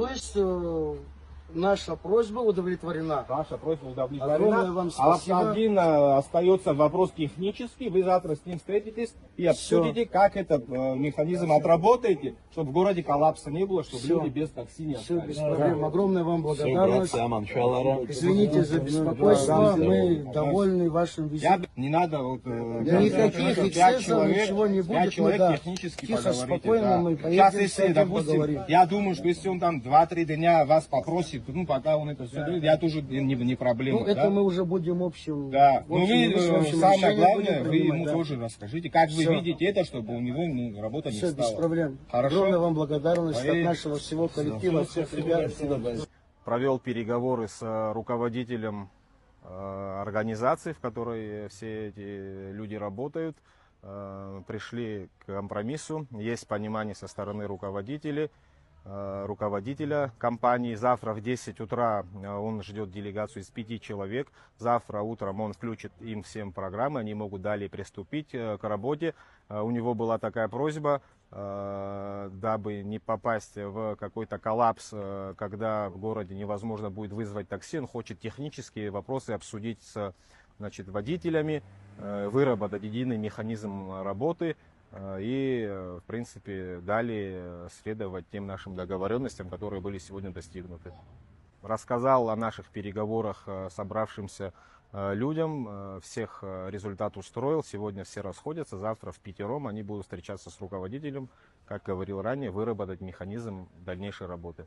То есть наша просьба удовлетворена. Ваша просьба Огромное удовлетворена. вам А спасибо. один остается вопрос технический. Вы завтра с ним встретитесь и обсудите, как этот механизм отработаете, чтобы в городе коллапса не было, чтобы люди без такси не Все без остались. проблем. Огромная вам благодарность. Аманшалара. Извините за беспокойство. Мы довольны вашим визитом. Не надо Никаких эксцессов, ничего не будет. 5 человек Мы, да, технически тихо, поговорите, спокойно да. мы Сейчас, поедем, если, сядем, допустим, поговорим. я думаю, что если он там 2-3 дня вас попросит, ну, пока он это все делает, я тоже не проблема. Ну, это мы уже будем общим. Да, ну общим, вы, общим самое решением главное, будем вы ему принимать, да. тоже расскажите, как вы Всё. видите это, чтобы у него работа не Все, без стала. проблем. Хорошо? Огромная вам благодарность от Поверь. нашего всего коллектива, от всех ребят. Провел переговоры с руководителем организации, в которой все эти люди работают. Пришли к компромиссу. Есть понимание со стороны руководителя компании. Завтра в 10 утра он ждет делегацию из 5 человек. Завтра утром он включит им всем программы, они могут далее приступить к работе. У него была такая просьба, дабы не попасть в какой-то коллапс, когда в городе невозможно будет вызвать такси. Он хочет технические вопросы обсудить с водителями, выработать единый механизм работы и, в принципе, далее следовать тем нашим договоренностям, которые были сегодня достигнуты. Рассказал о наших переговорах собравшимся людям, всех результат устроил, сегодня все расходятся, завтра впятером они будут встречаться с руководителем, как говорил ранее, выработать механизм дальнейшей работы.